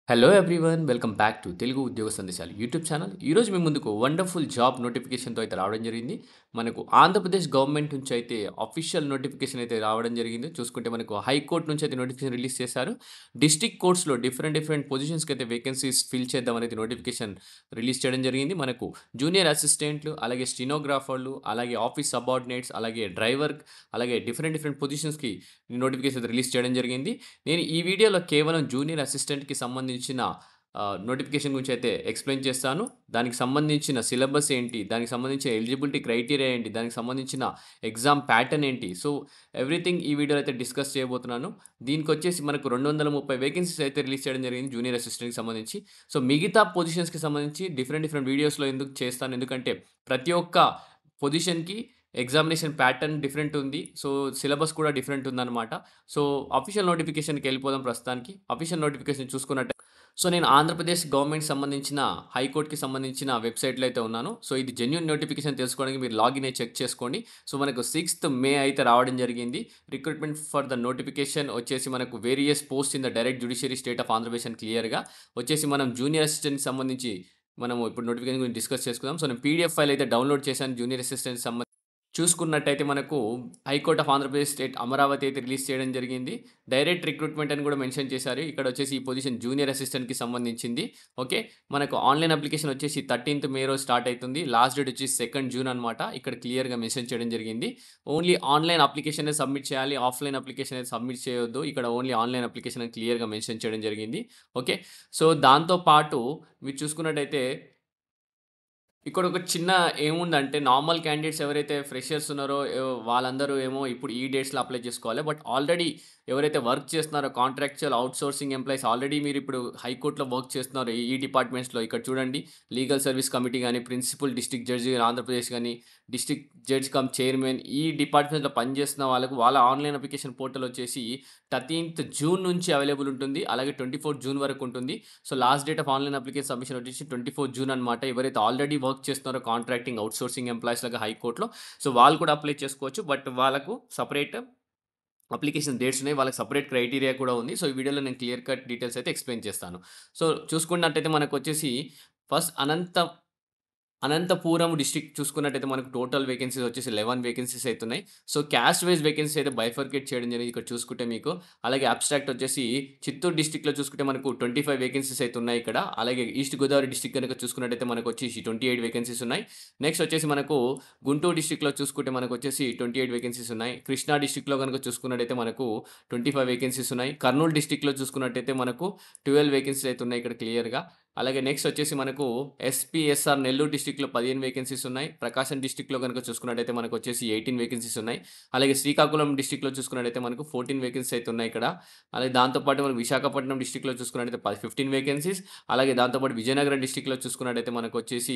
Hello everyone welcome back to Telugu ఉద్యోగ సందేశాలు YouTube channel. ఈరోజు మీ ముందుకు వండర్ఫుల్ జాబ్ నోటిఫికేషన్తో అయితే రావడం జరిగింది. మనకు ఆంధ్రప్రదేశ్ గవర్నమెంట్ నుంచి అయితే అఫీషియల్ నోటిఫికేషన్ అయితే రావడం జరిగింది. చూసుకుంటే మనకు హైకోర్ట్ నుంచి అయితే నోటిఫికేషన్ రిలీజ్ చేశారు. డిస్ట్రిక్ట్ కోర్ట్స్‌లో డిఫరెంట్ డిఫరెంట్ పొజిషన్స్‌కి అయితే వేకెన్సీస్ ఫిల్ చేద్దామని నోటిఫికేషన్ రిలీజ్ చేయడం జరిగింది. మనకు జూనియర్ అసిస్టెంట్లు, అలాగే స్టెనోగ్రాఫర్లు, అలాగే ఆఫీస్ సబార్డినేట్స్, అలాగే డ్రైవర్, అలాగే డిఫరెంట్ డిఫరెంట్ పొజిషన్స్‌కి నోటిఫికేషన్ రిలీజ్ చేయడం జరిగింది. నేను ఈ వీడియోలో కేవలం జూనియర్ అసిస్టెంట్‌కి సంబంధించిన నోటిఫికేషన్ గురించి అయితే ఎక్స్‌ప్లెయిన్ చేస్తాను. దానికి సంబంధించిన సిలబస్ ఏంటి? దానికి సంబంధించిన ఎలిజిబిలిటీ క్రైటీరియా ఏంటి? దానికి సంబంధించిన ఎగ్జామ్ ప్యాటర్న్ ఏంటి? సో, ఎవ్రీథింగ్ ఈ వీడియోలో అయితే డిస్కస్ చేయబోతున్నాను. దీనికొచ్చేసి మనకు 230 వేకెన్సీస్ అయితే రిలీజ్ చేయడం జరిగింది జూనియర్ అసిస్టెంట్‌కి సంబంధించి. సో, మిగతా పొజిషన్స్‌కి సంబంధించి డిఫరెంట్ డిఫరెంట్ వీడియోస్‌లో ఎందుకు చేస్తాను. ఎందుకంటే ప్రతి ఒక్క పొజిషన్‌కి ఎగ్జామినేషన్ ప్యాటర్న్ డిఫరెంట్ ఉంది. సో, సిలబస్ కూడా డిఫరెంట్ ఉందన్నమాట. సో, అఫీషియల్ నోటిఫికేషన్‌కెళ్ళిపోదాం ప్రస్తుతానికి. అఫీషియల్ నోటిఫికేషన్ చూసుకున్నట్టే సో, నేను ఆంధ్రప్రదేశ్ గవర్నమెంట్‌కి సంబంధించిన హైకోర్ట్‌కి సంబంధించిన వెబ్‌సైట్‌లో అయితే ఉన్నాను. సో, ఇది జెన్యూన్ నోటిఫికేషన్ తెలుసుకోవడానికి మీరు లాగిన్ అయ్యి చెక్ చేసుకోండి. సో, మనకు 6థ్ మే అయితే రావడం జరిగింది. రిక్రూట్మెంట్ ఫర్ ద నోటిఫికేషన్ వచ్చేసి మనకు various post in the direct judiciary state of Andhra Pradesh అని క్లియర్‌గా వచ్చేసి మనం జూనియర్ అసిస్టెంట్‌కి సంబంధించి మనము ఇప్పుడు నోటిఫికేషన్ గురించి డిస్కస్ చేసుకుందాం. సో, నేను పీడీఎఫ్ ఫైల్ అయితే డౌన్‌లోడ్ చేశాను జూనియర్ అసిస్టెంట్‌కి చూసుకున్నట్టయితే మనకు high court of Andhra Pradesh state Amaravati అయితే రిలీజ్ చేయడం జరిగింది. డైరెక్ట్ రిక్రూట్మెంట్ అని కూడా మెన్షన్ చేశారు. ఇక్కడ వచ్చేసి ఈ పొజిషన్ జూనియర్ అసిస్టెంట్‌కి సంబంధించింది. ఓకే. మనకు ఆన్‌లైన్ అప్లికేషన్ వచ్చేసి 13థ్ మే రోజు స్టార్ట్ అయితుంది. లాస్ట్ డేట్ వచ్చేసి 2nd జూన్ అనమాట. ఇక్కడ క్లియర్‌గా మెన్షన్ చేయడం జరిగింది. ఓన్లీ ఆన్‌లైన్ అప్లికేషనే సబ్మిట్ చేయాలి. ఆఫ్‌లైన్ అప్లికేషన్ అయితే సబ్మిట్ చేయొద్దు. ఇక్కడ ఓన్లీ ఆన్‌లైన్ అప్లికేషన్ అని క్లియర్‌గా మెన్షన్ చేయడం జరిగింది. ఓకే. సో, దాంతో పాటు మీరు చూసుకున్నట్టయితే ఇక్కడొక చిన్న ఏముందంటే నార్మల్ క్యాండిడేట్స్ ఎవరైతే ఫ్రెషర్స్ ఉన్నారో వాళ్ళందరూ ఏమో ఇప్పుడు ఈ డేట్స్‌లో అప్లై చేసుకోవాలి. బట్ ఆల్రెడీ ఎవరైతే వర్క్ చేస్తున్నారో కాంట్రాక్చువల్ ఔట్‌సోర్సింగ్ ఎంప్లాయీస్ ఆల్రెడీ మీరిప్పుడు హైకోర్ట్‌లో వర్క్ చేస్తున్నారో ఈ డిపార్ట్మెంట్స్‌లో ఇక్కడ చూడండి లీగల్ సర్వీస్ కమిటీ గాని, ప్రిన్సిపల్ డిస్ట్రిక్ట్ జడ్జి ఆంధ్రప్రదేశ్ గాని, డిస్ట్రిక్ట్ జడ్జ్ కమ్ చైర్మన్ ఈ డిపార్ట్మెంట్‌లో పనిచేస్తున్న వాళ్ళకి వాళ్ళ ఆన్‌లైన్ అప్లికేషన్ పోర్టల్ వచ్చేసి 13థ్ జూన్ నుంచి అవైలబుల్ ఉంటుంది. అలాగే 24థ్ జూన్ వరకు ఉంటుంది. So, last date of online application submission వచ్చేసి 24 జూన్ అనమాట. ఎవరైతే ఆల్రెడీ వర్క్ చేస్తున్నారో కాంట్రాక్టింగ్, ఔట్‌సోర్సింగ్ ఎంప్లాయీస్ లాగా హైకోర్ట్‌లో సో, వాళ్ళు కూడా అప్లై చేసుకోవచ్చు. బట్ వాళ్ళకు సెపరేట్ అప్లికేషన్ డేట్స్ ఉన్నాయి. వాళ్ళకి సెపరేట్ క్రైటీరియా కూడా ఉంది. సో, ఈ వీడియోలో నేను క్లియర్ కట్ డీటెయిల్స్ అయితే ఎక్స్‌ప్లెయిన్ చేస్తాను. సో, చూసుకున్నట్టయితే మనకొచ్చేసి ఫస్ట్ అనంతపురం డిస్ట్రిక్ట్ చూసుకున్నట్టయితే మనకు టోటల్ వేకెన్సీస్ వచ్చేసి 11 వేకెన్సీస్ అయితున్నాయి. సో, క్యాస్ట్ వైస్ వేకెన్సీస్ అయితే బైఫర్కేట్ చేయడం జరిగింది ఇక్కడ చూసుకుంటే మీకు. అలాగే అబ్స్ట్రాక్ట్ వచ్చేసి చిత్తూరు డిస్ట్రిక్ట్‌లో చూసుకుంటే మనకు 25 వేకెన్సీస్ అయితే ఉన్నాయి ఇక్కడ. అలాగే ఈస్ట్ గోదావరి డిస్ట్రిక్ట్ గనుక చూసుకున్నట్టయితే మనకొచ్చేసి 28 వేకెన్సీస్ ఉన్నాయి. నెక్స్ట్ వచ్చేసి మనకు గుంటూరు డిస్ట్రిక్ట్‌లో చూసుకుంటే మనకొచ్చేసి 28 వేకెన్సీస్ ఉన్నాయి. కృష్ణా డిస్ట్రిక్ట్‌లో గనుక చూసుకున్నట్టయితే మనకు 25 వేకెన్సీస్ ఉన్నాయి. కర్నూలు డిస్ట్రిక్ట్‌లో చూసుకున్నట్టయితే మనకు 12 వేకెన్సీస్ అయితే ఉన్నాయి ఇక్కడ క్లియర్‌గా. అలాగే నెక్స్ట్ వచ్చేసి మనకు ఎస్‌పీఎస్‌ఆర్ నెల్లూరు డిస్ట్రిక్ట్‌లో 15 వేకెన్సీస్ ఉన్నాయి. ప్రకాశం డిస్ట్రిక్ట్‌లో గనుక చూసుకున్నట్టయితే మనకొచ్చేసి 18 వేకెన్సీస్ ఉన్నాయి. అలాగే శ్రీకాకుళం డిస్ట్రిక్ట్‌లో చూసుకున్నట్టయితే మనకు 14 వేకెన్సీస్ అయితే ఉన్నాయి ఇక్కడ. అలాగే దాంతో పాటు మనకు విశాఖపట్నం డిస్ట్రిక్ట్‌లో చూసుకున్నట్టయితే 15 వేకెన్సీస్. అలాగే దాంతో పాటు విజయనగరం డిస్ట్రిక్ట్‌లో చూసుకున్నట్టయితే మనకొచ్చేసి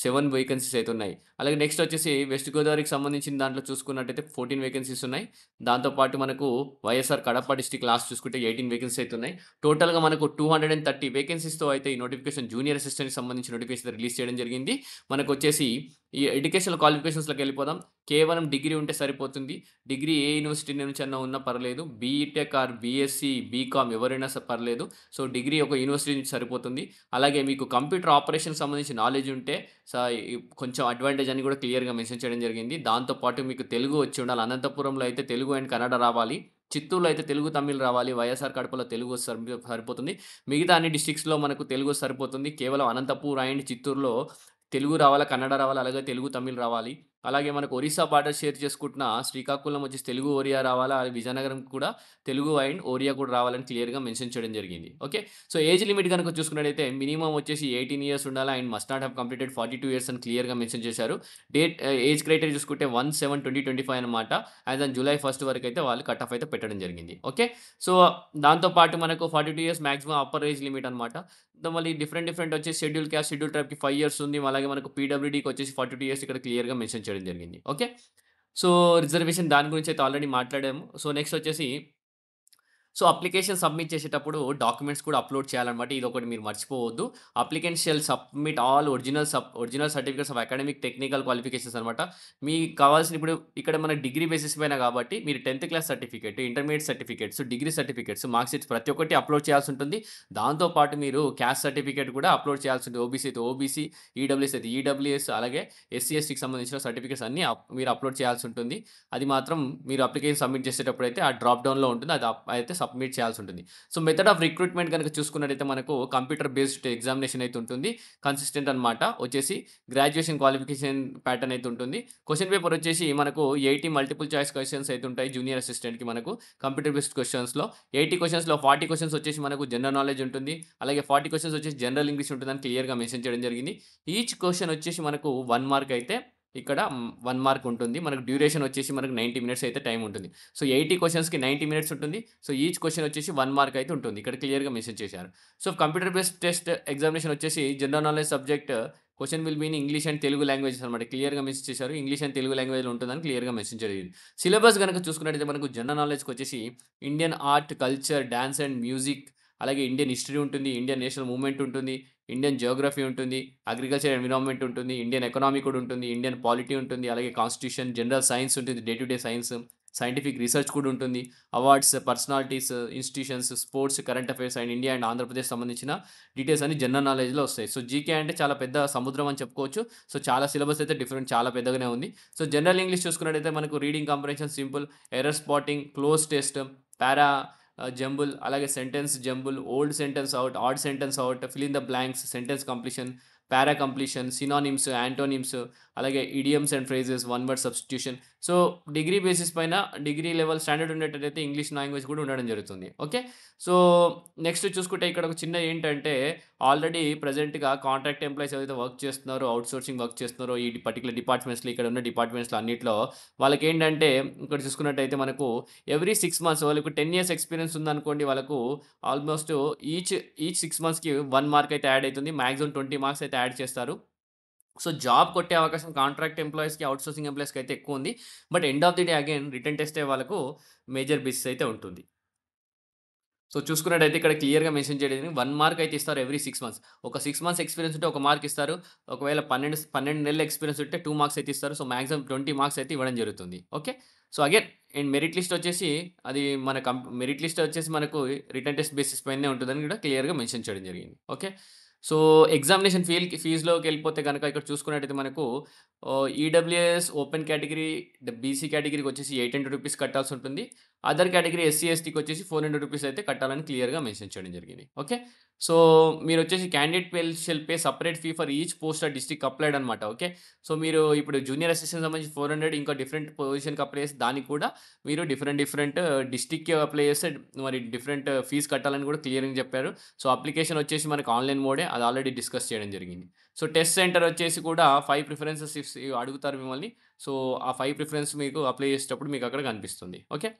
7 వేకెన్సీస్ అయితే ఉన్నాయి. అలాగే నెక్స్ట్ వచ్చేసి వెస్ట్ గోదావరికి సంబంధించిన దాంట్లో చూసుకున్నట్టయితే 14 వేకెన్సీస్ ఉన్నాయి. దాంతో పాటు మనకు వైఎస్ఆర్ కడప డిస్ట్రిక్ట్ లాస్ట్ చూసుకుంటే 18 వేకెన్సీస్ అయితే ఉన్నాయి. టోటల్‌గా మనకు 230 వేకెన్సీస్‌తో అయితే ఈ నోటిఫికేషన్ జూనియర్ అసిస్టెంట్‌కి సంబంధించిన నోటిఫికేషన్ రిలీజ్ చేయడం జరిగింది. మనకొచ్చేసి ఈ ఎడ్యుకేషనల్ క్వాలిఫికేషన్స్‌లోకెళ్ళిపోదాం. కేవలం డిగ్రీ ఉంటే సరిపోతుంది. డిగ్రీ ఏ యూనివర్సిటీ నుంచన్నా ఉన్నా పర్లేదు. బీటెక్ ఆర్ బీఎస్సీ, బీకామ్ ఎవరైనా పర్లేదు. సో, డిగ్రీ ఒక యూనివర్సిటీ నుంచి సరిపోతుంది. అలాగే మీకు కంప్యూటర్ ఆపరేషన్‌కి సంబంధించి నాలెడ్జ్ ఉంటే స ఈ కొంచెం అడ్వాంటేజ్ అని కూడా క్లియర్‌గా మెన్షన్ చేయడం జరిగింది. దాంతో పాటు మీకు తెలుగు వచ్చి ఉండాలి. అనంతపురంలో అయితే తెలుగు అండ్ కన్నడ రావాలి. చిత్తూరులో అయితే తెలుగు, తమిళ్ రావాలి. వైఎస్ఆర్ కడపలో తెలుగు సరిపోతుంది. మిగతా అన్ని డిస్ట్రిక్ట్స్‌లో మనకు తెలుగు సరిపోతుంది. కేవలం అనంతపూర్ అండ్ చిత్తూరులో తెలుగు రావాలా, కన్నడ రావాలా, అలాగే తెలుగు, తమిళ్ రావాలి. అలాగే మనకు ఒరిస్సా బార్డర్ షేర్ చేసుకుంటున్న శ్రీకాకుళం వచ్చేసి తెలుగు, ఒరియా రావాలా, విజయనగరం కూడా తెలుగు అండ్ ఒరియా కూడా రావాలని క్లియర్‌గా మెన్షన్ చేయడం జరిగింది. ఓకే. సో, ఏజ్ లిమిట్ గనుక చూసుకున్నట్టయితే మినిమమ్ వచ్చేసి 18 ఇయర్స్ ఉండాలా and must not have completed 42 years అని క్లియర్‌గా మెన్షన్ చేశారు. ఏజ్ క్రైటీరియా చూసుకుంటే 1/7/2025 అనమాట. యాస్ ఆన్ జూలై 1 వరకైతే వాళ్ళు కట్ ఆఫ్ అయితే పెట్టడం జరిగింది. ఓకే. సో, దాంతో పాటు మనకు 42 years maximum upper age limit అనమాట. మళ్ళీ డిఫరెంట్ వచ్చేసి షెడ్యూల్ క్యాస్ట్, షెడ్యూల్ ట్రైబ్‌కి 5 ఇయర్స్ ఉంది. అలాగే మనకు పీడబ్ల్యూడీకి వచ్చేసి 42 ఇయర్స్ ఇక్కడ క్లియర్‌గా మెన్షన్ చేయడం జరిగింది. ఓకే. సో, రిజర్వేషన్ దాని గురించి అయితే ఆల్రెడీ మాట్లాడాము. సో, నెక్స్ట్ వచ్చేసి సో, అప్లికేషన్ సబ్మిట్ చేసేటప్పుడు డాక్యుమెంట్స్ కూడా అప్‌లోడ్ చేయాలన్నమాట. ఇదొకటి మీరు మర్చిపోవద్దు. Applicant shall submit all original certificates of academic, technical qualifications అనమాట. మీకు కావాల్సిన ఇప్పుడు ఇక్కడ మన డిగ్రీ బేసిస్ పైన కాబట్టి మీరు 10థ్ class certificate, intermediate certificates, degree certificates, mark sheets ప్రతి ఒక్కటి అప్‌లోడ్ చేయాల్సి ఉంటుంది. దాంతో పాటు మీరు క్యాస్ట్ సర్టిఫికేట్ కూడా అప్‌లోడ్ చేయాల్సి ఉంటుంది. ఓబీసీ అయితే ఓబీసీ, ఈడబ్ల్యూఎస్ అయితే ఈడబ్ల్యూఎస్ అలాగే ఎస్సీ, ఎస్టీకి సంబంధించిన సర్టిఫికేట్స్ అన్నీ మీరు అప్‌లోడ్ చేయాల్సి ఉంటుంది. అది మాత్రం మీరు అప్లికేషన్ సబ్మిట్ చేసేటప్పుడైతే ఆ డ్రాప్ డౌన్‌లో ఉంటుంది. అది అయితే సబ్మిట్ చేయాల్సి ఉంటుంది. సో, మెథడ్ ఆఫ్ రిక్రూట్‌మెంట్ గనుక చూసుకున్నట్టయితే మనకు కంప్యూటర్ బేస్డ్ ఎగ్జామినేషన్ అయితే ఉంటుంది. కన్సిస్టెంట్ అనమాట. వచ్చేసి గ్రాడ్యుయేషన్ క్వాలిఫికేషన్ ప్యాటర్న్ అయితే ఉంటుంది. క్వెషన్ పేపర్ వచ్చేసి మనకు 80 మల్టిపుల్ చాయిస్ క్వెషన్స్ అయితే ఉంటాయి. జూనియర్ అసిస్టెంట్‌కి మనకు కంప్యూటర్ బేస్డ్ క్వెషన్స్‌లో 80 క్వెషన్స్‌లో 40 క్వెషన్స్ వచ్చేసి మనకు జనరల్ నాలెడ్జ్ ఉంటుంది. అలాగే 40 క్వెషన్స్ వచ్చేసి జనరల్ ఇంగ్లీష్ ఉంటుందని క్లియర్‌గా మెన్షన్ చేయడం జరిగింది. ఈచ్ క్వెషన్ వచ్చేసి మనకు 1 మార్క్ అయితే ఇక్కడ 1 మార్క్ ఉంటుంది. మనకు డ్యూరేషన్ వచ్చేసి మనకు 90 మినిట్స్ అయితే టైమ్ ఉంటుంది. సో, 80 క్వెషన్స్‌కి 90 మినిట్స్ ఉంటుంది. సో, ఈచ్ క్వెషన్ వచ్చేసి 1 మార్క్ అయితే ఉంటుంది. ఇక్కడ క్లియర్‌గా మెన్షన్ చేశారు. So, computer based test examination వచ్చేసి general knowledge subject question will be in English and Telugu languages అనమాట. క్లియర్‌గా మెన్షన్ చేశారు. ఇంగ్లీష్ అండ్ తెలుగు లాంగ్వేజ్‌లో ఉంటుందని క్లియర్‌గా మెన్షన్ జరిగింది. సిలబస్ గనుక చూసుకున్నట్టయితే మనకు general నాలెడ్జ్‌కొచ్చేసి Indian art, culture, dance and music అలాగే ఇండియన్ హిస్టరీ ఉంటుంది. ఇండియన్ నేషనల్ మూవ్‌మెంట్ ఉంటుంది. ఇండియన్ జియోగ్రఫీ ఉంటుంది. అగ్రికల్చర్ ఎన్విరాన్మెంట్ ఉంటుంది. ఇండియన్ ఎకానమీ కూడా ఉంటుంది. ఇండియన్ పాలిటీ ఉంటుంది. అలాగే కాన్స్టిట్యూషన్, జనరల్ సైన్స్ ఉంటుంది. Day to day science, scientific research కూడా ఉంటుంది. Awards, personalities, institutions, sports, current affairs and India and Andhra Pradesh సంబంధించిన డీటెయిల్స్ అన్ని జనరల్ నాలెడ్జ్‌లో వస్తాయి. సో, జీకే అంటే చాలా పెద్ద సముద్రం అని చెప్పుకోవచ్చు. సో, చాలా సిలబస్ అయితే చాలా పెద్దగానే ఉంది. సో, జనరల్ ఇంగ్లీష్ చూసుకున్నట్టయితే మనకు reading comprehension, simple, error spotting, cloze test, para jumble, అలాగే sentence jumble, old sentence out, odd sentence out, fill in the blanks, sentence completion, para completion, synonyms, antonyms, అలాగే idioms and phrases, one word substitution. So, degree basis పైన degree level standard ఉండేటట్టయితే English language కూడా ఉండడం జరుగుతుంది. Okay. So, next చూసుకుంటే ఇక్కడ ఒక చిన్న ఏంటంటే ఆల్రెడీ ప్రెజెంట్‌గా కాంట్రాక్ట్ ఎంప్లాయీస్ ఎవరైతే వర్క్ చేస్తున్నారో, అవుట్‌సోర్సింగ్ వర్క్ చేస్తున్నారో ఈ పర్టిక్యులర్ డిపార్ట్మెంట్స్‌లో ఇక్కడ ఉన్న డిపార్ట్మెంట్స్‌లో అన్నిట్లో వాళ్ళకేంటంటే ఇక్కడ చూసుకున్నట్టయితే మనకు ఎవ్రీ 6 మంత్స్ వాళ్ళకి 10 ఇయర్స్ ఎక్స్‌పీరియన్స్ ఉందనుకోండి వాళ్ళకు ఆల్‌మోస్ట్ ఈచ్ ఈచ్ 6 మంత్స్‌కి 1 మార్క్ అయితే యాడ్ అయితుంది. మాక్సిమం 20 మార్క్స్ అయితే యాడ్ చేస్తారు. సో, జాబ్ కొట్టే అవకాశం కాంట్రాక్ట్ ఎంప్లాయీస్‌కి, అవుట్‌సోర్సింగ్ ఎంప్లాయీస్‌కి అయితే ఎక్కువుంది. But end of the day again written టెస్టే వాళ్ళకు మేజర్ బేసిస్ అయితే ఉంటుంది. సో, చూసుకున్నట్టయితే ఇక్కడ క్లియర్‌గా మెన్షన్ చేయడం 1 మార్క్ అయితే ఇస్తారు ఎవ్రీ 6 మంత్స్. ఒక 6 మంత్స్ ఎక్స్‌పీరియన్స్ ఉంటే 1 మార్క్ ఇస్తారు. ఒకవేళ 12 నెలల ఎక్స్‌పీరియన్స్ ఉంటే 2 మార్క్స్ అయితే ఇస్తారు. సో, మాక్సిమం 20 మార్క్స్ అయితే ఇవ్వడం జరుగుతుంది. Okay. So, again and merit list వచ్చేసి అది మన మెరిట్ లిస్ట్ వచ్చేసి మనకు రిటన్ టెస్ట్ బేసిస్ పైనే ఉంటుందని కూడా క్లియర్‌గా మెన్షన్ చేయడం జరిగింది. ఓకే. సో, ఎగ్జామినేషన్ ఫీజ్‌లోకెళ్ళిపోతే గనక ఇక్కడ చూసుకున్నట్టయితే మనకు ఈడబ్ల్యూఎస్ ఓపెన్ కేటగిరీ, బీసీ కేటగిరీకొచ్చేసి రూ. 800 కట్టాల్సి ఉంటుంది. అదర్ కేటగిరీ ఎస్సీ, ఎస్టీకొచ్చేసి రూ. 400 అయితే కట్టాలని క్లియర్‌గా మెన్షన్ చేయడం జరిగింది. ఓకే. సో, మీరొచ్చేసి candidate shall pay separate fee for each post or district applied అనమాట. ఓకే. సో, మీరు ఇప్పుడు జూనియర్ అసిస్టెంట్ సంబంధించి 400 ఇంకా డిఫరెంట్ పొజిషన్‌కి అప్లై చేసి దానికి కూడా మీరు డిఫరెంట్ డిస్ట్రిక్ట్‌కి అప్లై చేస్తే మరి డిఫరెంట్ ఫీస్ కట్టాలని కూడా క్లియర్‌గా చెప్పారు. సో, అప్లికేషన్ వచ్చేసి మనకు ఆన్‌లైన్ మోడే అది ఆల్రెడీ డిస్కస్ చేయడం జరిగింది. సో, టెస్ట్ సెంటర్ వచ్చేసి కూడా 5 ప్రిఫరెన్సెస్ అడుగుతారు మిమ్మల్ని. సో, ఆ 5 ప్రిఫరెన్స్ మీకు అప్లై చేసేటప్పుడు మీకు అక్కడ కనిపిస్తుంది. ఓకే.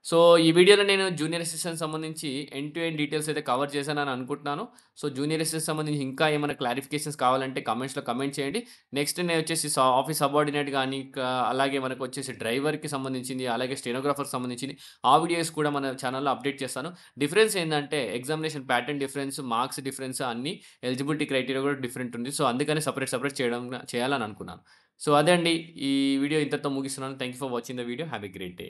సో, ఈ వీడియోలో నేను జూనియర్ అసిస్టెంట్ సంబంధించి ఎండ్ టు ఎండ్ డీటెయిల్స్ అయితే కవర్ చేశానని అనుకుంటున్నాను. సో, జూనియర్ అసిస్టెంట్ సంబంధించి ఇంకా ఏమైనా క్లారిఫికేషన్స్ కావాలంటే కామెంట్స్‌లో కామెంట్ చేయండి. నెక్స్ట్ నేనొచ్చేసి ఆఫీస్ సబార్డినేట్ గాని, అలాగే మనకొచ్చేసి డ్రైవర్‌కి సంబంధించింది, అలాగే స్టెనోగ్రాఫర్‌కి సంబంధించింది ఆ వీడియోస్ కూడా మన ఛానెల్‌లో అప్డేట్ చేస్తాను. డిఫరెన్స్ ఏందంటే examination pattern difference, marks difference అన్నీ ఎలిజిబిలిటీ క్రైటీరియా కూడా డిఫరెంట్ ఉంది. సో, అందుకని సెపరేట్ చేయాలని అనుకున్నాను. సో, అదే అండి. ఈ వీడియో ఇంతటితో ముగిస్తున్నాను. Thank you for watching the video. Have a great day.